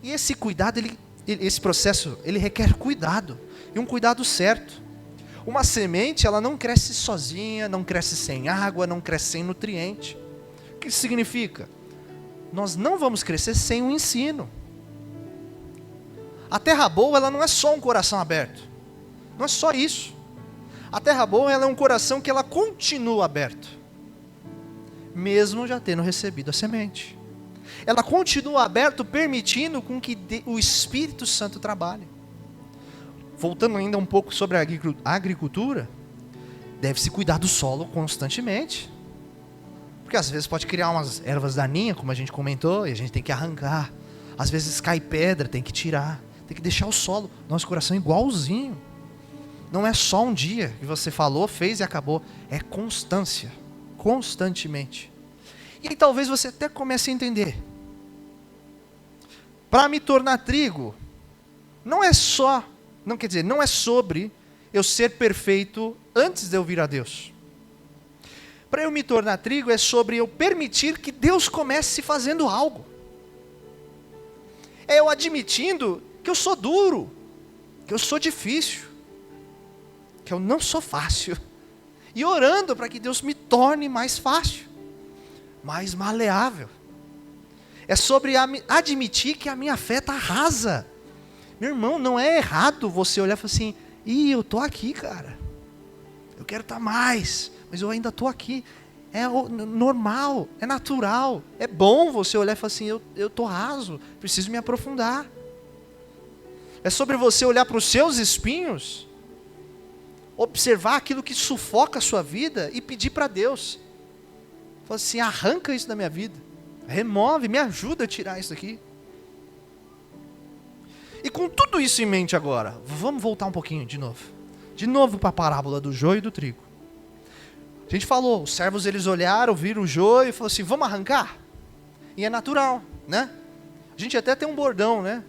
E esse cuidado, esse processo, ele requer cuidado. E um cuidado certo. Uma semente, ela não cresce sozinha, não cresce sem água, não cresce sem nutriente. O que isso significa? Nós não vamos crescer sem o ensino. A terra boa, ela não é só um coração aberto. Não é só isso. A terra boa, ela é um coração que ela continua aberto. Mesmo já tendo recebido a semente. Ela continua aberta, permitindo com que o Espírito Santo trabalhe. Voltando ainda um pouco sobre a agricultura, deve-se cuidar do solo constantemente. Porque às vezes pode criar umas ervas daninhas, como a gente comentou, e a gente tem que arrancar. Às vezes cai pedra, tem que tirar. Tem que deixar o solo, nosso coração igualzinho. Não é só um dia que você falou, fez e acabou. É constância. Constantemente. E aí talvez você até comece a entender. Para me tornar trigo, não é só Não quer dizer, não é sobre eu ser perfeito antes de eu vir a Deus. Para eu me tornar trigo é sobre eu permitir que Deus comece fazendo algo. É eu admitindo que eu sou duro, que eu sou difícil, que eu não sou fácil. E orando para que Deus me torne mais fácil, mais maleável. É sobre admitir que a minha fé está rasa. Meu irmão, não é errado você olhar e falar assim, eu estou aqui, cara. Eu quero estar mais, mas eu ainda estou aqui. É normal, é natural. É bom você olhar e falar assim, eu estou raso, preciso me aprofundar. É sobre você olhar para os seus espinhos, observar aquilo que sufoca a sua vida e pedir para Deus. Fala assim, arranca isso da minha vida. Remove, me ajuda a tirar isso daqui. E com tudo isso em mente agora, vamos voltar um pouquinho de novo. De novo para a parábola do joio e do trigo. A gente falou, os servos eles olharam, viram o joio e falaram assim, vamos arrancar? E é natural, né? A gente até tem um bordão, né?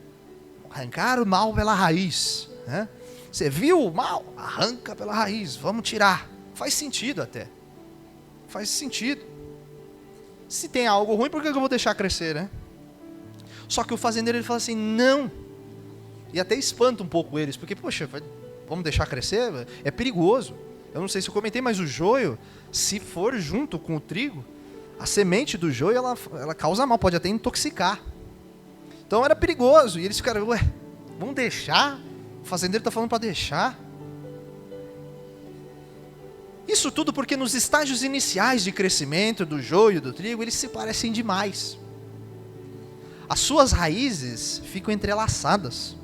Arrancar o mal pela raiz, né? Você viu o mal? Arranca pela raiz, vamos tirar. Faz sentido até. Faz sentido. Se tem algo ruim, por que eu vou deixar crescer, né? Só que o fazendeiro ele fala assim, não. E até espanta um pouco eles, porque, poxa, vamos deixar crescer? É perigoso. Eu não sei se eu comentei, mas o joio, se for junto com o trigo, a semente do joio, ela causa mal, pode até intoxicar. Então era perigoso. E eles ficaram, vamos deixar? O fazendeiro está falando para deixar. Isso tudo porque nos estágios iniciais de crescimento do joio e do trigo, eles se parecem demais. As suas raízes ficam entrelaçadas.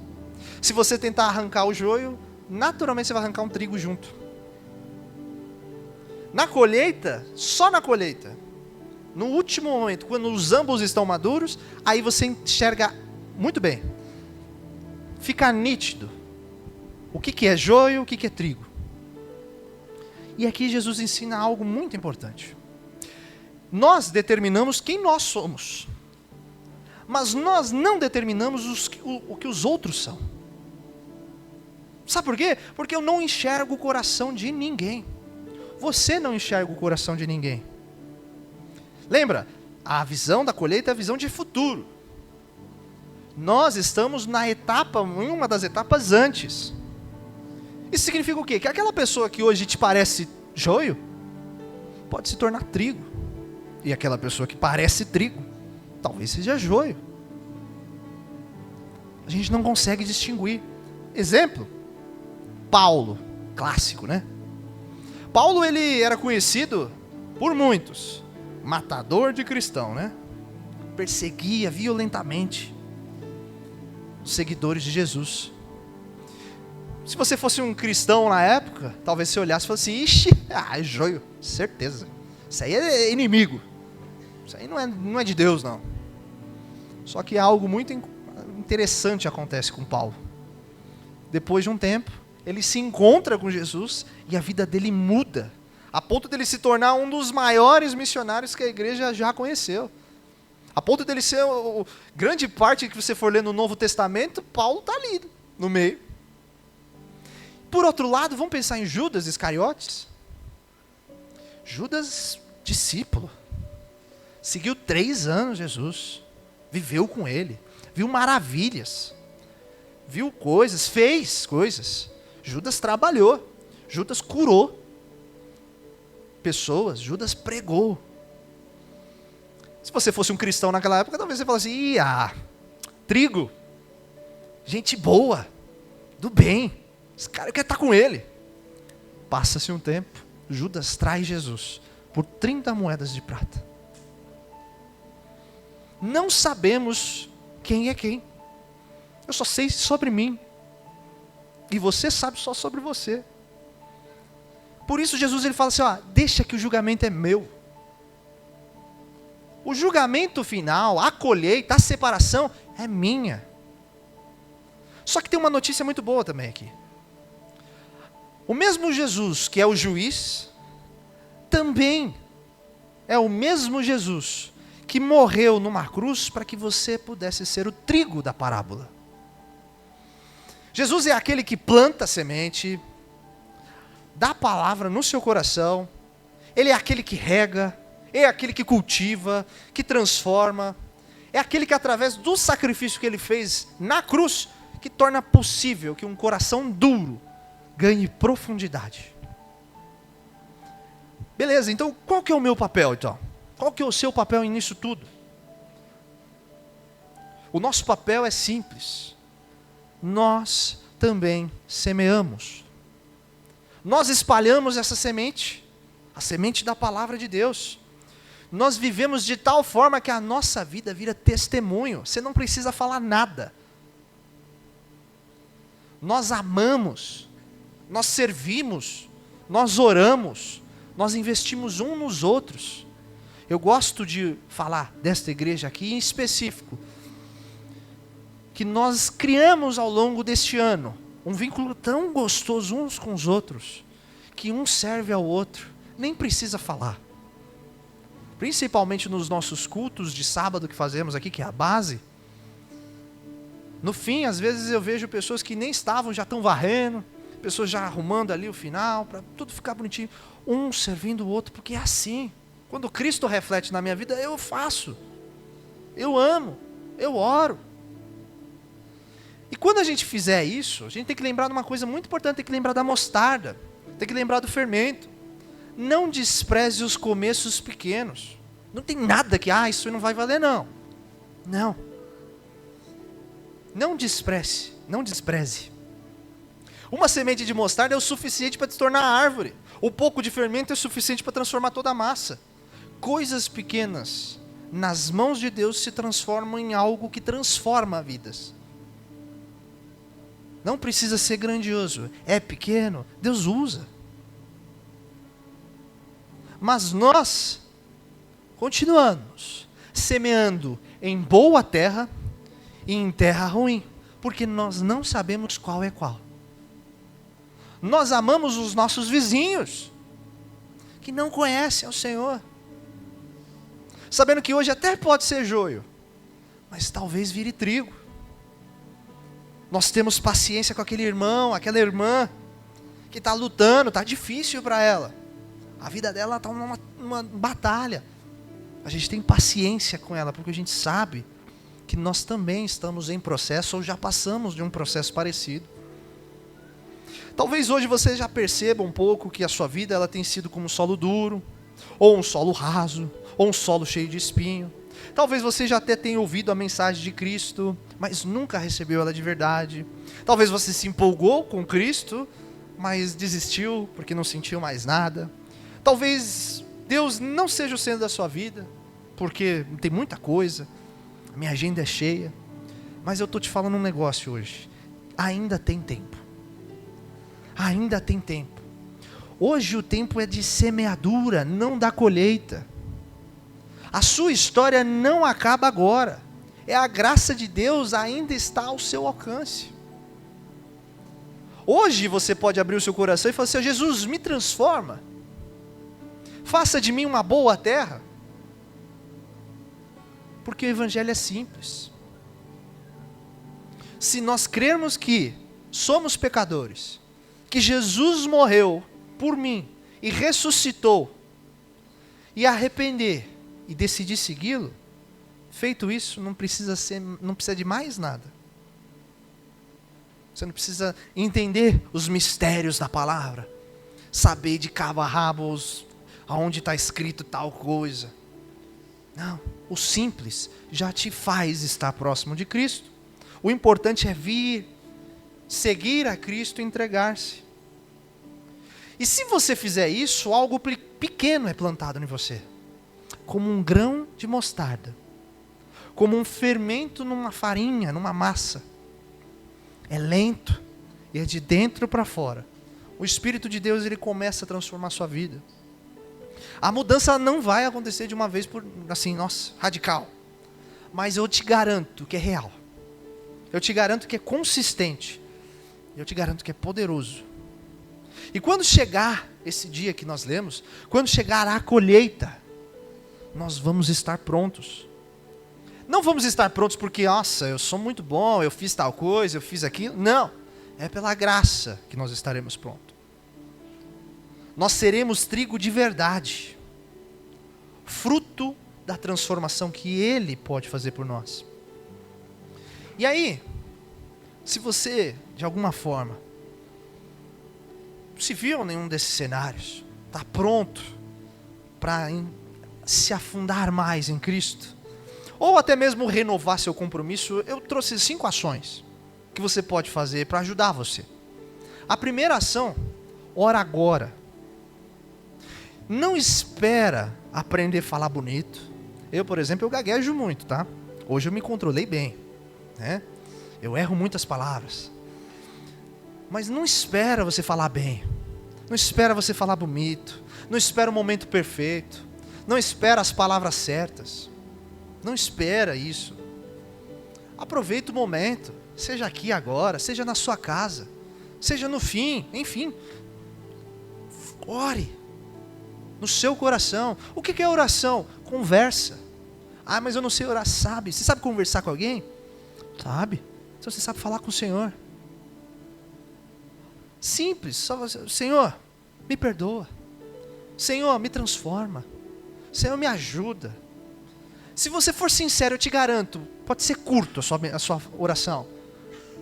Se você tentar arrancar o joio, naturalmente você vai arrancar um trigo junto. Na colheita, só na colheita, no último momento, quando os ambos estão maduros, aí você enxerga muito bem. Fica nítido o que é joio e o que é trigo. E aqui Jesus ensina algo muito importante. Nós determinamos quem nós somos, mas nós não determinamos o que os outros são. Sabe por quê? Porque eu não enxergo o coração de ninguém. Você não enxerga o coração de ninguém. Lembra? A visão da colheita é a visão de futuro. Nós estamos em uma das etapas antes. Isso significa o quê? Que aquela pessoa que hoje te parece joio, pode se tornar trigo. E aquela pessoa que parece trigo, talvez seja joio. A gente não consegue distinguir. Exemplo, Paulo, clássico, né? Paulo, ele era conhecido por muitos, matador de cristão, né? Perseguia violentamente os seguidores de Jesus. Se você fosse um cristão na época, talvez você olhasse e falasse, ixi, é joio, certeza. Isso aí é inimigo. Isso aí não é de Deus, não. Só que algo muito interessante acontece com Paulo. Depois de um tempo, ele se encontra com Jesus e a vida dele muda, a ponto dele se tornar um dos maiores missionários que a igreja já conheceu. A ponto dele ser, grande parte que você for ler no Novo Testamento, Paulo está ali, no meio. Por outro lado, vamos pensar em Judas Iscariotes. Judas, discípulo, seguiu 3 anos Jesus, viveu com ele, viu maravilhas, viu coisas, fez coisas. Judas trabalhou, Judas curou pessoas, Judas pregou. Se você fosse um cristão naquela época, talvez você falasse, trigo, gente boa, do bem, esse cara quer estar com ele. Passa-se um tempo, Judas traz Jesus por 30 moedas de prata. Não sabemos quem é quem. Eu só sei sobre mim. E você sabe só sobre você. Por isso Jesus ele fala assim, deixa que o julgamento é meu. O julgamento final, a colheita, a separação é minha. Só que tem uma notícia muito boa também aqui. O mesmo Jesus que é o juiz, também é o mesmo Jesus que morreu numa cruz para que você pudesse ser o trigo da parábola. Jesus é aquele que planta a semente, dá a palavra no seu coração. Ele é aquele que rega, é aquele que cultiva, que transforma. É aquele que, através do sacrifício que ele fez na cruz, que torna possível que um coração duro ganhe profundidade. Beleza, então qual que é o meu papel, então? Qual que é o seu papel nisso tudo? O nosso papel é simples. Nós também semeamos. Nós espalhamos essa semente, a semente da palavra de Deus. Nós vivemos de tal forma que a nossa vida vira testemunho. Você não precisa falar nada. Nós amamos, nós servimos, nós oramos, nós investimos uns nos outros. Eu gosto de falar desta igreja aqui em específico, que nós criamos ao longo deste ano um vínculo tão gostoso uns com os outros, que um serve ao outro, nem precisa falar. Principalmente nos nossos cultos de sábado que fazemos aqui, que é a base. No fim, às vezes eu vejo pessoas que nem estavam, já estão varrendo, pessoas já arrumando ali o final, para tudo ficar bonitinho, um servindo o outro, porque é assim. Quando Cristo reflete na minha vida, eu faço, eu amo, eu oro. E quando a gente fizer isso, a gente tem que lembrar de uma coisa muito importante, tem que lembrar da mostarda, tem que lembrar do fermento. Não despreze os começos pequenos. Não tem nada que, isso não vai valer, não. Não. Não despreze, não despreze. Uma semente de mostarda é o suficiente para te tornar árvore. O pouco de fermento é o suficiente para transformar toda a massa. Coisas pequenas nas mãos de Deus se transformam em algo que transforma vidas. Não precisa ser grandioso. É pequeno, Deus usa. Mas nós continuamos semeando em boa terra e em terra ruim, porque nós não sabemos qual é qual. Nós amamos os nossos vizinhos, que não conhecem ao Senhor, sabendo que hoje até pode ser joio, mas talvez vire trigo. Nós temos paciência com aquele irmão, aquela irmã, que está lutando, está difícil para ela. A vida dela está numa batalha. A gente tem paciência com ela, porque a gente sabe que nós também estamos em processo, ou já passamos de um processo parecido. Talvez hoje você já perceba um pouco que a sua vida ela tem sido como um solo duro, ou um solo raso, ou um solo cheio de espinho. Talvez você já até tenha ouvido a mensagem de Cristo, mas nunca recebeu ela de verdade. Talvez você se empolgou com Cristo, mas desistiu porque não sentiu mais nada. Talvez Deus não seja o centro da sua vida, porque tem muita coisa, a minha agenda é cheia. Mas eu estou te falando um negócio hoje. Ainda tem tempo. Ainda tem tempo. Hoje o tempo é de semeadura, não da colheita. A sua história não acaba agora. É a graça de Deus ainda está ao seu alcance. Hoje você pode abrir o seu coração e falar assim: Jesus, me transforma. Faça de mim uma boa terra. Porque o evangelho é simples. Se nós crermos que somos pecadores, que Jesus morreu por mim e ressuscitou, e arrepender e decidir segui-lo, feito isso, não precisa de mais nada. Você não precisa entender os mistérios da palavra, saber de cabo a rabo aonde está escrito tal coisa. Não, o simples já te faz estar próximo de Cristo. O importante é vir, seguir a Cristo e entregar-se. E se você fizer isso, algo pequeno é plantado em você, como um grão de mostarda, como um fermento numa farinha, numa massa. É lento e é de dentro para fora. O Espírito de Deus ele começa a transformar a sua vida. A mudança não vai acontecer de uma vez por assim, nossa, radical. Mas eu te garanto que é real. Eu te garanto que é consistente. Eu te garanto que é poderoso. E quando chegar esse dia que nós lemos, quando chegar a colheita, nós vamos estar prontos. Não vamos estar prontos porque, nossa, eu sou muito bom, eu fiz tal coisa, eu fiz aquilo. Não, é pela graça que nós estaremos prontos. Nós seremos trigo de verdade, fruto da transformação que Ele pode fazer por nós. E aí, se você, de alguma forma, se viu em nenhum desses cenários, está pronto para se afundar mais em Cristo, ou até mesmo renovar seu compromisso, eu trouxe 5 ações que você pode fazer para ajudar você. A primeira ação, ora agora. Não espera aprender a falar bonito. Eu, por exemplo, eu gaguejo muito, tá? Hoje eu me controlei bem, né? Eu erro muitas palavras. Mas não espera você falar bem. Não espera você falar bonito. Não espera o momento perfeito. Não espera as palavras certas. Não espera isso. Aproveita o momento. Seja aqui agora, seja na sua casa, seja no fim, enfim. Ore no seu coração. O que é oração? Conversa. Ah, mas eu não sei orar. Sabe? Você sabe conversar com alguém? Sabe. Então você sabe falar com o Senhor. Simples. Só você, Senhor, me perdoa. Senhor, me transforma. Senhor, me ajuda. Se você for sincero, eu te garanto, pode ser curto a sua oração.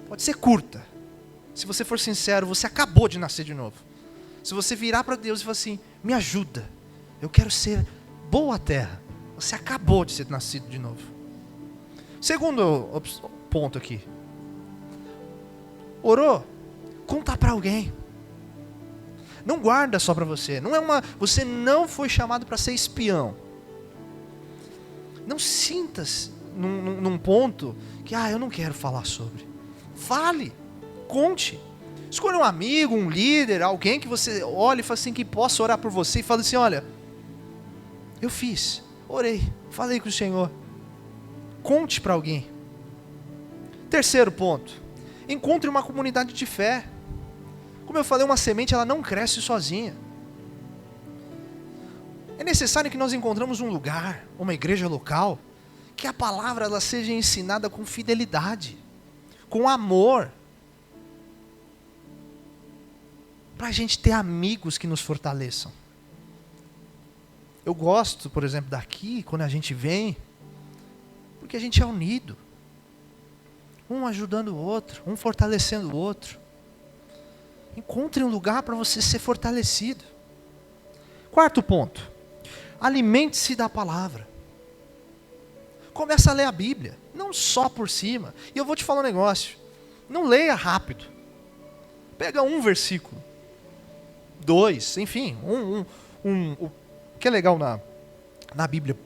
Pode ser curta. Se você for sincero, você acabou de nascer de novo. Se você virar para Deus e falar assim, me ajuda, eu quero ser boa terra, você acabou de ser nascido de novo. Segundo ponto aqui. Orou? Conta para alguém. Não guarda só para você. Você não foi chamado para ser espião. Não sinta-se num ponto que eu não quero falar sobre. Fale, conte. Escolha um amigo, um líder, alguém que você olhe e fale assim, que possa orar por você e fale assim, olha, eu fiz, orei, falei com o Senhor. Conte para alguém. Terceiro ponto, encontre uma comunidade de fé. Como eu falei, uma semente ela não cresce sozinha. É necessário que nós encontramos um lugar, uma igreja local, que a palavra ela seja ensinada com fidelidade, com amor, para a gente ter amigos que nos fortaleçam. Eu gosto, por exemplo, daqui, quando a gente vem, porque a gente é unido, um ajudando o outro, um fortalecendo o outro. Encontre um lugar para você ser fortalecido. Quarto ponto, alimente-se da palavra. Começa a ler a Bíblia, não só por cima. E eu vou te falar um negócio, não leia rápido. Pega um versículo, 2, enfim, o que é legal na Bíblia,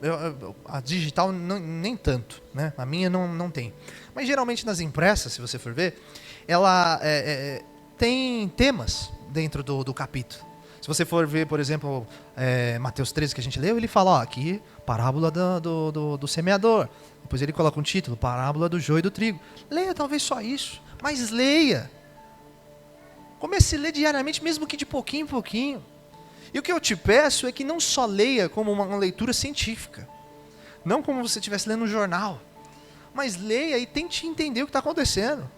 a digital nem tanto, né? A minha não tem. Mas geralmente nas impressas, se você for ver, ela tem temas dentro do capítulo. Se você for ver, por exemplo, Mateus 13 que a gente leu, ele fala, aqui, parábola do semeador. Depois ele coloca um título, parábola do joio e do trigo. Leia talvez só isso, mas leia. Comece a ler diariamente, mesmo que de pouquinho em pouquinho. E o que eu te peço é que não só leia como uma leitura científica. Não como se você estivesse lendo um jornal. Mas leia e tente entender o que está acontecendo.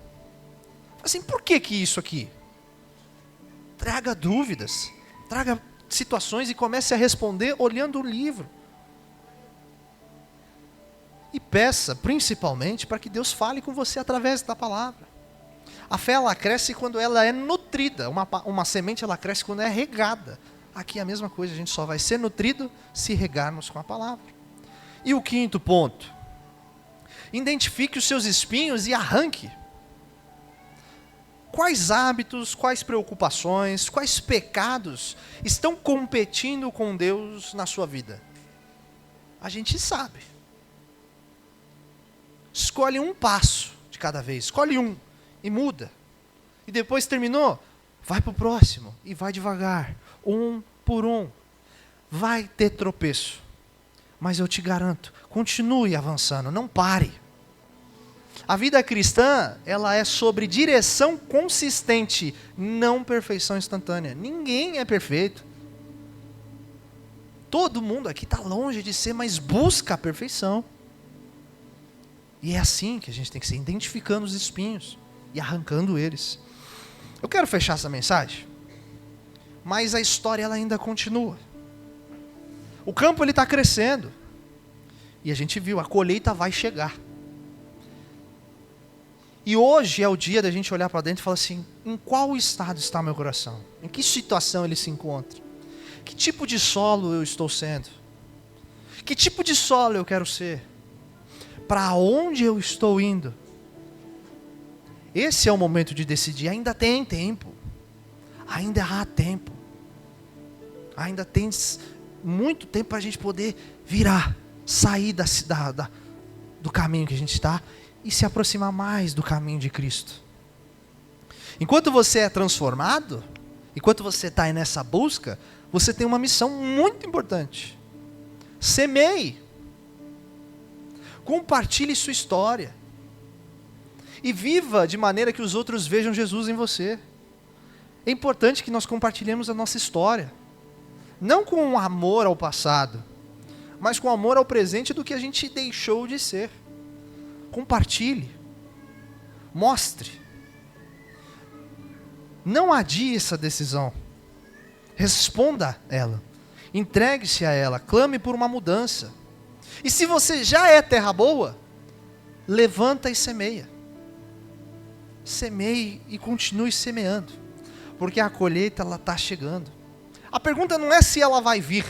Assim, por que isso aqui? Traga dúvidas. Traga situações e comece a responder olhando o livro. E peça, principalmente, para que Deus fale com você através da palavra. A fé, ela cresce quando ela é nutrida. Uma semente, ela cresce quando é regada. Aqui é a mesma coisa, a gente só vai ser nutrido se regarmos com a palavra. E o quinto ponto. Identifique os seus espinhos e arranque. Quais hábitos, quais preocupações, quais pecados estão competindo com Deus na sua vida? A gente sabe. Escolhe um passo de cada vez, escolhe um e muda. E depois terminou, vai para o próximo e vai devagar, um por um. Vai ter tropeço, mas eu te garanto, continue avançando, não pare. A vida cristã, ela é sobre direção consistente, não perfeição instantânea. Ninguém é perfeito. Todo mundo aqui está longe de ser, mas busca a perfeição. E é assim que a gente tem que ser, identificando os espinhos e arrancando eles. Eu quero fechar essa mensagem, mas a história ela ainda continua. O campo ele está crescendo, e a gente viu, a colheita vai chegar. E hoje é o dia da gente olhar para dentro e falar assim, em qual estado está meu coração? Em que situação ele se encontra? Que tipo de solo eu estou sendo? Que tipo de solo eu quero ser? Para onde eu estou indo? Esse é o momento de decidir. Ainda tem tempo. Ainda há tempo. Ainda tem muito tempo para a gente poder virar, sair do caminho que a gente está e se aproximar mais do caminho de Cristo. Enquanto você é transformado, enquanto você está aí nessa busca, você tem uma missão muito importante. Semeie. Compartilhe sua história. E viva de maneira que os outros vejam Jesus em você. É importante que nós compartilhemos a nossa história. Não com amor ao passado, mas com amor ao presente do que a gente deixou de ser. Compartilhe. Mostre. Não adie essa decisão. Responda a ela. Entregue-se a ela. Clame por uma mudança. E se você já é terra boa, levanta e semeia. Semeie e continue semeando. Porque a colheita ela está chegando. A pergunta não é se ela vai vir.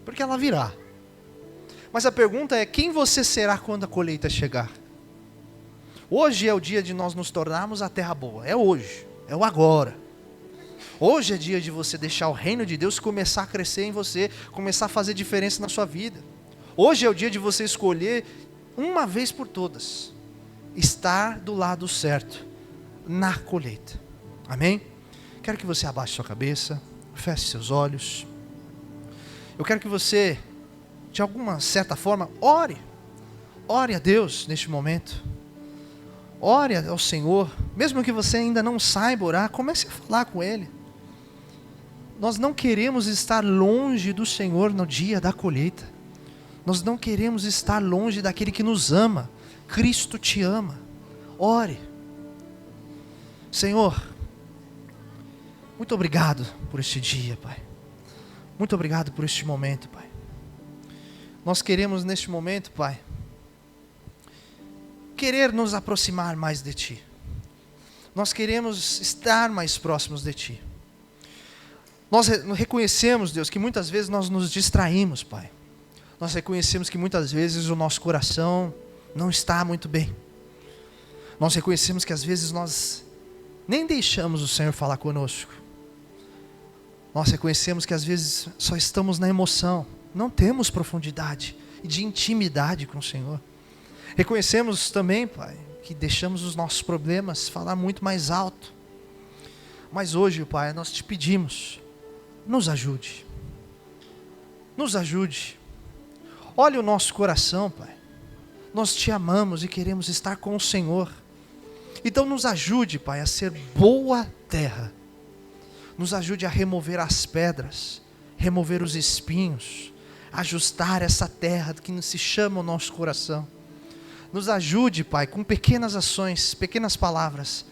Porque ela virá. Mas a pergunta é quem você será quando a colheita chegar? Hoje é o dia de nós nos tornarmos a terra boa. É hoje. É o agora. Hoje é dia de você deixar o reino de Deus começar a crescer em você. Começar a fazer diferença na sua vida. Hoje é o dia de você escolher, uma vez por todas, estar do lado certo, na colheita. Amém? Quero que você abaixe sua cabeça, feche seus olhos. Eu quero que você, de alguma certa forma, ore. Ore a Deus neste momento. Ore ao Senhor. Mesmo que você ainda não saiba orar, comece a falar com Ele. Nós não queremos estar longe do Senhor no dia da colheita. Nós não queremos estar longe daquele que nos ama. Cristo te ama. Ore. Senhor, muito obrigado por este dia, Pai. Muito obrigado por este momento, Pai. Nós queremos neste momento, Pai, querer nos aproximar mais de Ti. Nós queremos estar mais próximos de Ti. Nós reconhecemos, Deus, que muitas vezes nós nos distraímos, Pai. Nós reconhecemos que muitas vezes o nosso coração não está muito bem. Nós reconhecemos que às vezes nós nem deixamos o Senhor falar conosco. Nós reconhecemos que às vezes só estamos na emoção. Não temos profundidade e de intimidade com o Senhor. Reconhecemos também, Pai, que deixamos os nossos problemas falar muito mais alto. Mas hoje, Pai, nós te pedimos, nos ajude. Nos ajude. Olha o nosso coração, Pai. Nós te amamos e queremos estar com o Senhor. Então nos ajude, Pai, a ser boa terra. Nos ajude a remover as pedras, remover os espinhos, ajustar essa terra que se chama o nosso coração. Nos ajude, Pai, com pequenas ações, pequenas palavras.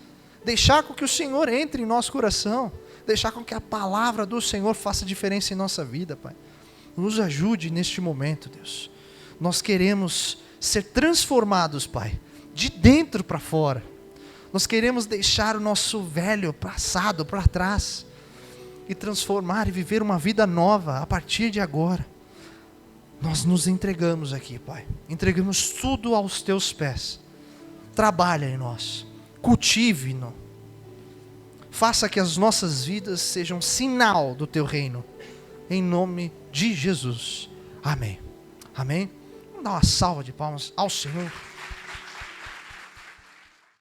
Deixar com que o Senhor entre em nosso coração. Deixar com que a palavra do Senhor faça diferença em nossa vida, Pai. Nos ajude neste momento, Deus. Nós queremos ser transformados, Pai, de dentro para fora. Nós queremos deixar o nosso velho passado para trás e transformar e viver uma vida nova a partir de agora. Nós nos entregamos aqui, Pai. Entregamos tudo aos Teus pés. Trabalha em nós. Cultive-nos. Faça que as nossas vidas sejam sinal do Teu reino. Em nome de Jesus. Amém. Amém. Vamos dar uma salva de palmas ao Senhor.